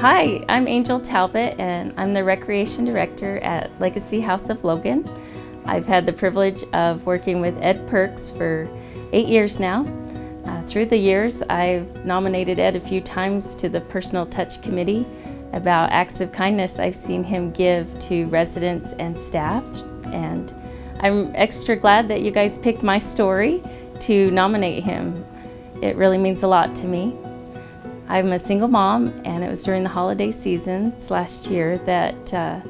Hi, I'm Angel Talbot, and I'm the Recreation Director at Legacy House of Logan. I've had the privilege of working with Ed Perks for 8 years now. Through the years, I've nominated Ed a few times to the Personal Touch Committee about acts of kindness I've seen him give to residents and staff. And I'm extra glad that you guys picked my story to nominate him. It really means a lot to me. I'm a single mom, and it was during the holiday seasons last year that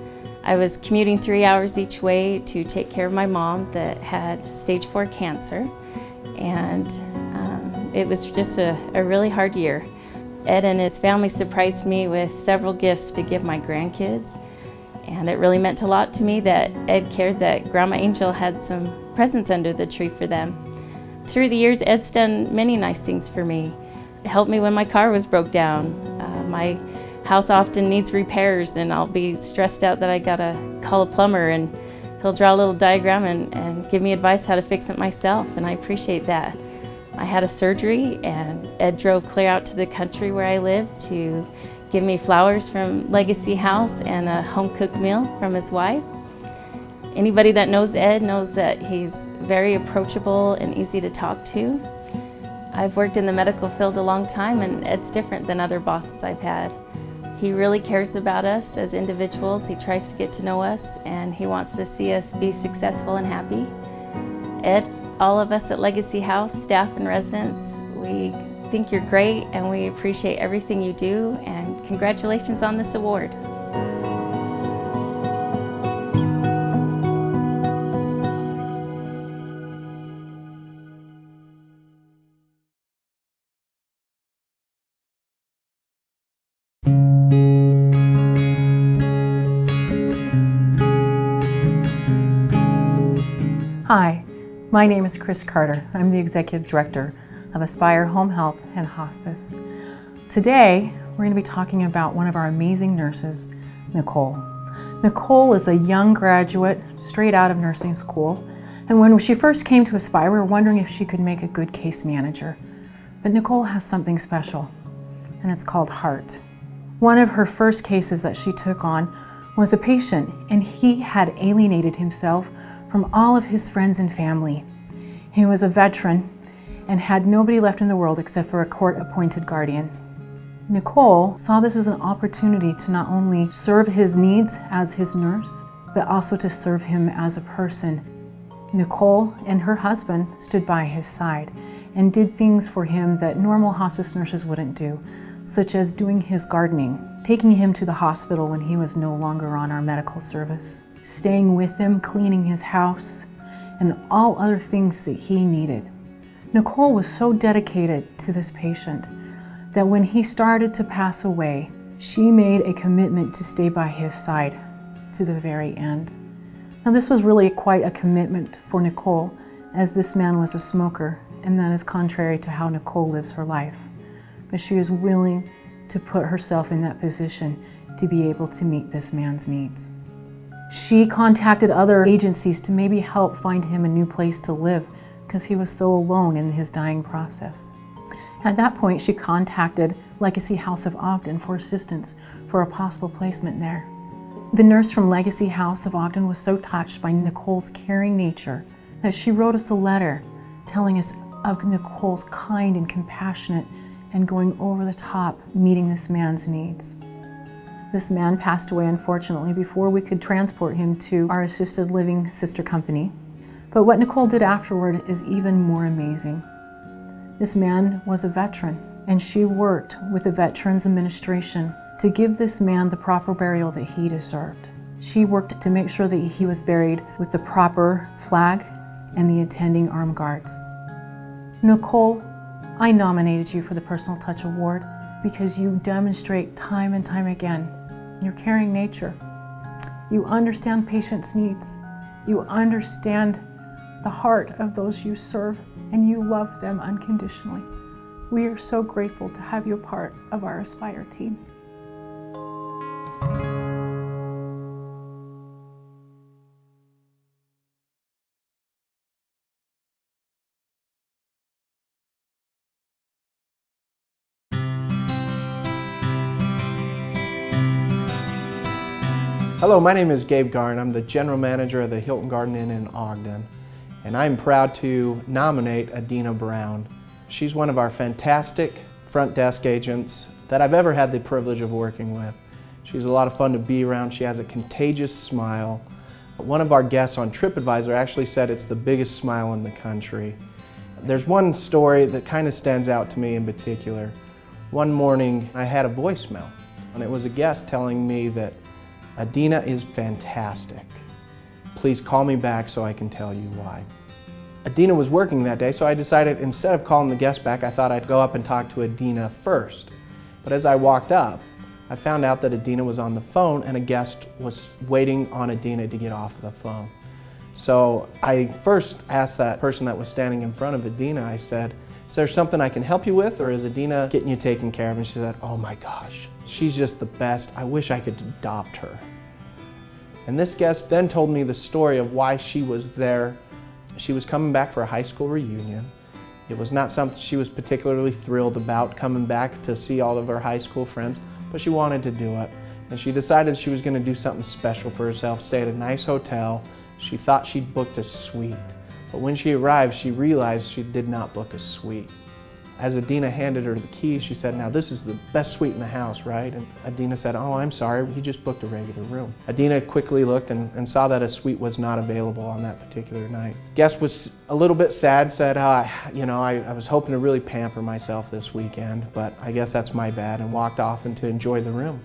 I was commuting 3 hours each way to take care of my mom that had stage 4 cancer. And it was just a really hard year. Ed and his family surprised me with several gifts to give my grandkids. And it really meant a lot to me that Ed cared that Grandma Angel had some presents under the tree for them. Through the years, Ed's done many nice things for me. Helped me when my car was broke down. My house often needs repairs, and I'll be stressed out that I gotta call a plumber, and he'll draw a little diagram and give me advice how to fix it myself, and I appreciate that. I had a surgery, and Ed drove clear out to the country where I live to give me flowers from Legacy House and a home-cooked meal from his wife. Anybody that knows Ed knows that he's very approachable and easy to talk to. I've worked in the medical field a long time, and Ed's different than other bosses I've had. He really cares about us as individuals. He tries to get to know us, and he wants to see us be successful and happy. Ed, all of us at Legacy House, staff and residents, we think you're great, and we appreciate everything you do, and congratulations on this award. Hi, my name is Nicole Carter. I'm the Executive Director of Aspire Home Health and Hospice. Today, we're going to be talking about one of our amazing nurses, Nicole. Nicole is a young graduate straight out of nursing school, and when she first came to Aspire, we were wondering if she could make a good case manager. But Nicole has something special, and it's called heart. One of her first cases that she took on was a patient, and he had alienated himself from all of his friends and family. He was a veteran and had nobody left in the world except for a court-appointed guardian. Nicole saw this as an opportunity to not only serve his needs as his nurse, but also to serve him as a person. Nicole and her husband stood by his side and did things for him that normal hospice nurses wouldn't do, such as doing his gardening, taking him to the hospital when he was no longer on our medical service, staying with him, cleaning his house, and all other things that he needed. Nicole was so dedicated to this patient that when he started to pass away, she made a commitment to stay by his side to the very end. Now, this was really quite a commitment for Nicole, as this man was a smoker, and that is contrary to how Nicole lives her life. But she was willing to put herself in that position to be able to meet this man's needs. She contacted other agencies to maybe help find him a new place to live because he was so alone in his dying process. At that point, she contacted Legacy House of Ogden for assistance for a possible placement there. The nurse from Legacy House of Ogden was so touched by Nicole's caring nature that she wrote us a letter telling us of Nicole's kind and compassionate and going over the top meeting this man's needs. This man passed away, unfortunately, before we could transport him to our assisted living sister company. But what Nicole did afterward is even more amazing. This man was a veteran, and she worked with the Veterans Administration to give this man the proper burial that he deserved. She worked to make sure that he was buried with the proper flag and the attending armed guards. Nicole, I nominated you for the Personal Touch Award because you demonstrate time and time again your caring nature. You understand patients' needs. You understand the heart of those you serve, and you love them unconditionally. We are so grateful to have you a part of our Aspire team. Hello, my name is Gabe Garn. I'm the General Manager of the Hilton Garden Inn in Ogden, and I'm proud to nominate Adina Brown. She's one of our fantastic front desk agents that I've ever had the privilege of working with. She's a lot of fun to be around. She has a contagious smile. One of our guests on TripAdvisor actually said it's the biggest smile in the country. There's one story that kind of stands out to me in particular. One morning I had a voicemail, and it was a guest telling me that Adina is fantastic. Please call me back so I can tell you why. Adina was working that day, so I decided instead of calling the guest back, I thought I'd go up and talk to Adina first. But as I walked up, I found out that Adina was on the phone and a guest was waiting on Adina to get off the phone. So I first asked that person that was standing in front of Adina, I said, "Is there something I can help you with, or is Adina getting you taken care of?" And she said, "Oh my gosh, she's just the best. I wish I could adopt her." And this guest then told me the story of why she was there. She was coming back for a high school reunion. It was not something she was particularly thrilled about, coming back to see all of her high school friends, but she wanted to do it. And she decided she was going to do something special for herself, stay at a nice hotel. She thought she'd booked a suite. But when she arrived, she realized she did not book a suite. As Adina handed her the keys, she said, "Now this is the best suite in the house, right?" And Adina said, "Oh, I'm sorry, he just booked a regular room." Adina quickly looked and saw that a suite was not available on that particular night. Guest was a little bit sad, said, I was hoping to really pamper myself this weekend, but I guess that's my bad," and walked off and to enjoy the room.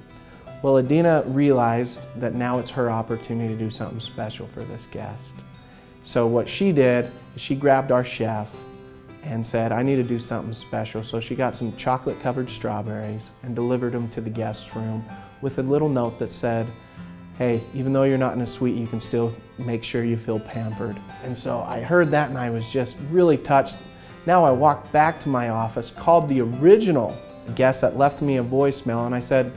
Well, Adina realized that now it's her opportunity to do something special for this guest. So what she did is she grabbed our chef and said, "I need to do something special." So she got some chocolate-covered strawberries and delivered them to the guest's room with a little note that said, "Hey, even though you're not in a suite, you can still make sure you feel pampered." And so I heard that and I was just really touched. Now I walked back to my office, called the original guest that left me a voicemail, and I said,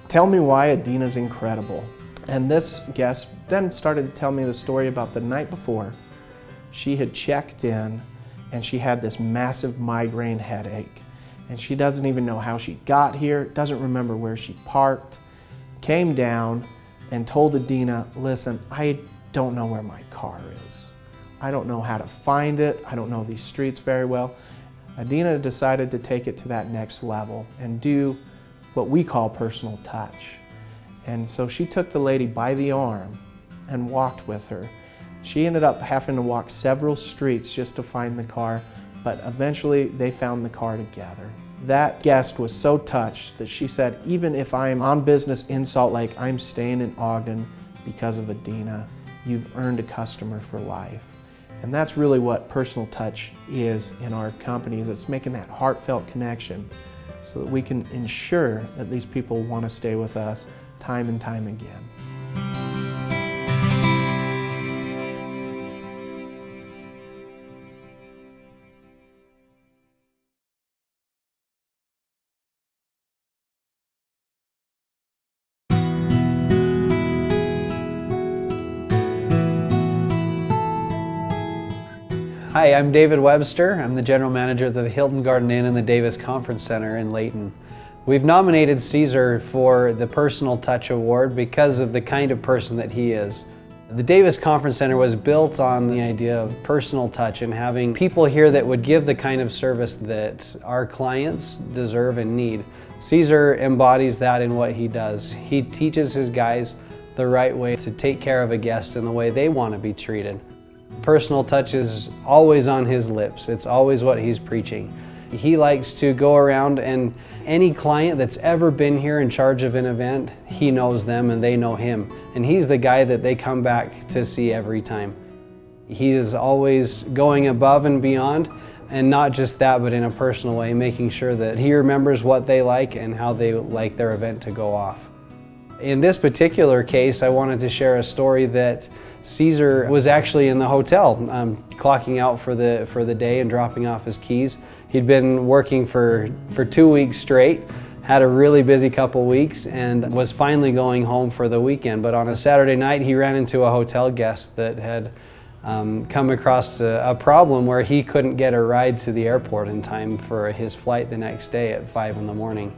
"Tell me why Adina's incredible." And this guest then started to tell me the story about the night before. She had checked in and she had this massive migraine headache. And she doesn't even know how she got here, doesn't remember where she parked, came down and told Adina, "Listen, I don't know where my car is. I don't know how to find it. I don't know these streets very well." Adina decided to take it to that next level and do what we call personal touch. And so she took the lady by the arm and walked with her. She ended up having to walk several streets just to find the car, but eventually they found the car together. That guest was so touched that she said, "Even if I'm on business in Salt Lake, I'm staying in Ogden because of Adina. You've earned a customer for life." And that's really what personal touch is in our companies. It's making that heartfelt connection so that we can ensure that these people want to stay with us time and time again. Hi, I'm David Webster. I'm the General Manager of the Hilton Garden Inn and the Davis Conference Center in Layton. We've nominated Caesar for the Personal Touch Award because of the kind of person that he is. The Davis Conference Center was built on the idea of personal touch and having people here that would give the kind of service that our clients deserve and need. Caesar embodies that in what he does. He teaches his guys the right way to take care of a guest in the way they want to be treated. Personal touch is always on his lips. It's always what he's preaching. He likes to go around and any client that's ever been here in charge of an event, he knows them and they know him. And he's the guy that they come back to see every time. He is always going above and beyond, and not just that, but in a personal way, making sure that he remembers what they like and how they like their event to go off. In this particular case, I wanted to share a story that Caesar was actually in the hotel, clocking out for the day and dropping off his keys. He'd been working for 2 weeks straight, had a really busy couple weeks, and was finally going home for the weekend. But on a Saturday night, he ran into a hotel guest that had come across a problem where he couldn't get a ride to the airport in time for his flight the next day at 5 in the morning.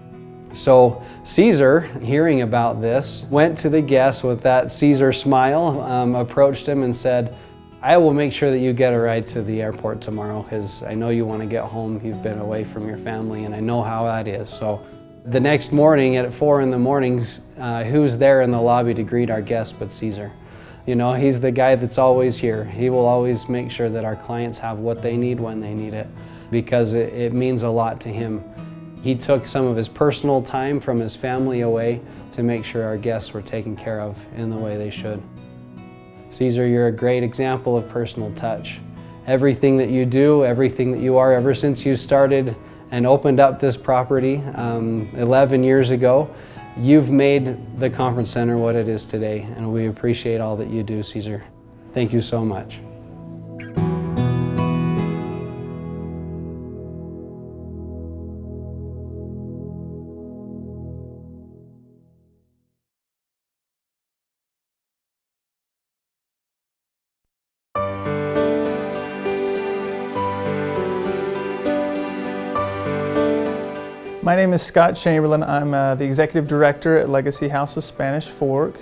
So Caesar, hearing about this, went to the guest with that Caesar smile, approached him and said, I will make sure that you get a ride to the airport tomorrow because I know you want to get home. You've been away from your family and I know how that is. So the next morning at 4 in the morning, who's there in the lobby to greet our guest but Caesar? You know, he's the guy that's always here. He will always make sure that our clients have what they need when they need it because it means a lot to him. He took some of his personal time from his family away to make sure our guests were taken care of in the way they should. Caesar, you're a great example of personal touch. Everything that you do, everything that you are, ever since you started and opened up this property 11 years ago, you've made the conference center what it is today, and we appreciate all that you do, Caesar. Thank you so much. My name is Scott Chamberlain. I'm the Executive Director at Legacy House of Spanish Fork,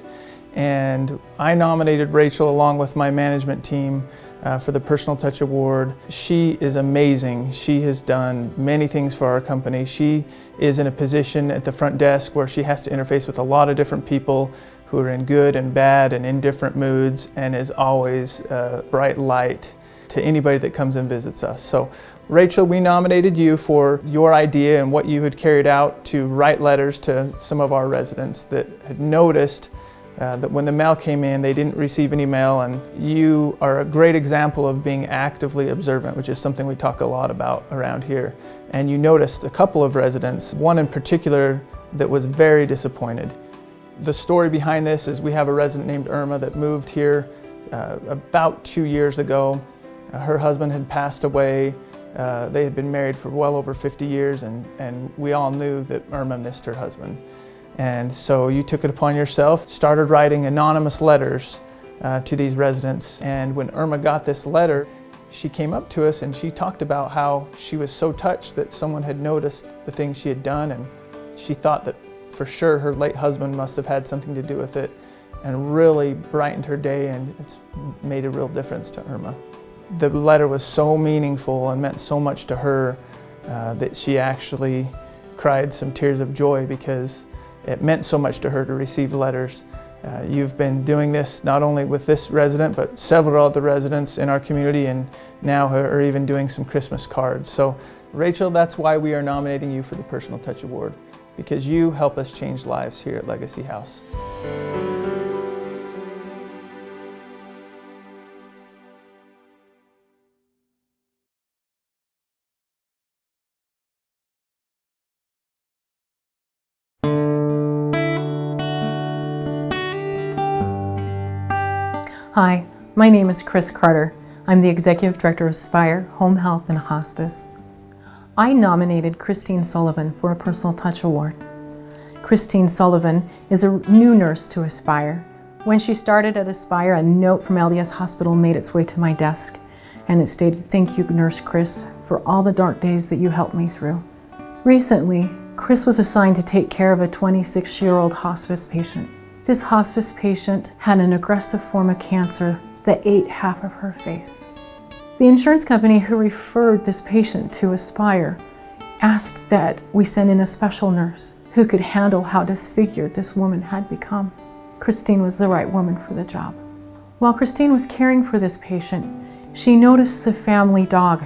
and I nominated Rachel along with my management team for the Personal Touch Award. She is amazing. She has done many things for our company. She is in a position at the front desk where she has to interface with a lot of different people who are in good and bad and in different moods, and is always a bright light to anybody that comes and visits us. So Rachel, we nominated you for your idea and what you had carried out to write letters to some of our residents that had noticed that when the mail came in, they didn't receive any mail, and you are a great example of being actively observant, which is something we talk a lot about around here. And you noticed a couple of residents, one in particular that was very disappointed. The story behind this is we have a resident named Irma that moved here about 2 years ago. Her husband had passed away. They had been married for well over 50 years, and we all knew that Irma missed her husband. And so you took it upon yourself, started writing anonymous letters to these residents. And when Irma got this letter, she came up to us and she talked about how she was so touched that someone had noticed the things she had done, and she thought that for sure her late husband must have had something to do with it, and really brightened her day, and it's made a real difference to Irma. The letter was so meaningful and meant so much to her that she actually cried some tears of joy because it meant so much to her to receive letters. You've been doing this not only with this resident, but several other residents in our community, and now are even doing some Christmas cards. So Rachel, that's why we are nominating you for the Personal Touch Award, because you help us change lives here at Legacy House. Hi, my name is Nicole Carter. I'm the Executive Director of Aspire Home Health and Hospice. I nominated Christine Sullivan for a Personal Touch Award. Christine Sullivan is a new nurse to Aspire. When she started at Aspire, a note from LDS Hospital made its way to my desk, and it stated, "Thank you, Nurse Chris, for all the dark days that you helped me through." Recently, Chris was assigned to take care of a 26-year-old hospice patient. This hospice patient had an aggressive form of cancer that ate half of her face. The insurance company who referred this patient to Aspire asked that we send in a special nurse who could handle how disfigured this woman had become. Christine was the right woman for the job. While Christine was caring for this patient, she noticed the family dog.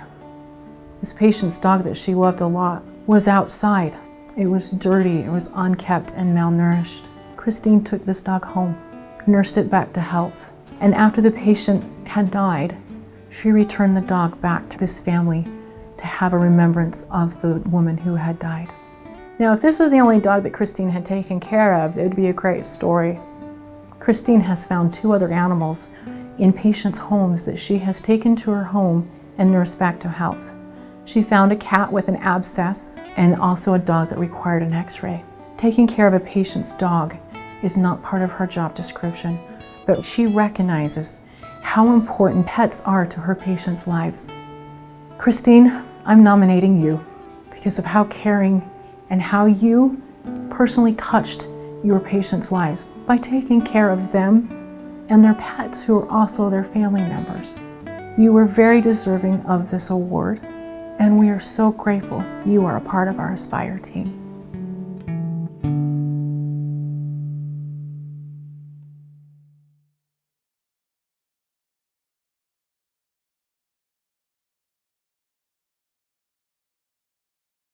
This patient's dog that she loved a lot was outside. It was dirty, it was unkept and malnourished. Christine took this dog home, nursed it back to health, and after the patient had died, she returned the dog back to this family to have a remembrance of the woman who had died. Now, if this was the only dog that Christine had taken care of, it would be a great story. Christine has found 2 other animals in patients' homes that she has taken to her home and nursed back to health. She found a cat with an abscess and also a dog that required an x-ray. Taking care of a patient's dog is not part of her job description, but she recognizes how important pets are to her patients' lives. Christine, I'm nominating you because of how caring and how you personally touched your patients' lives by taking care of them and their pets, who are also their family members. You were very deserving of this award, and we are so grateful you are a part of our Aspire team.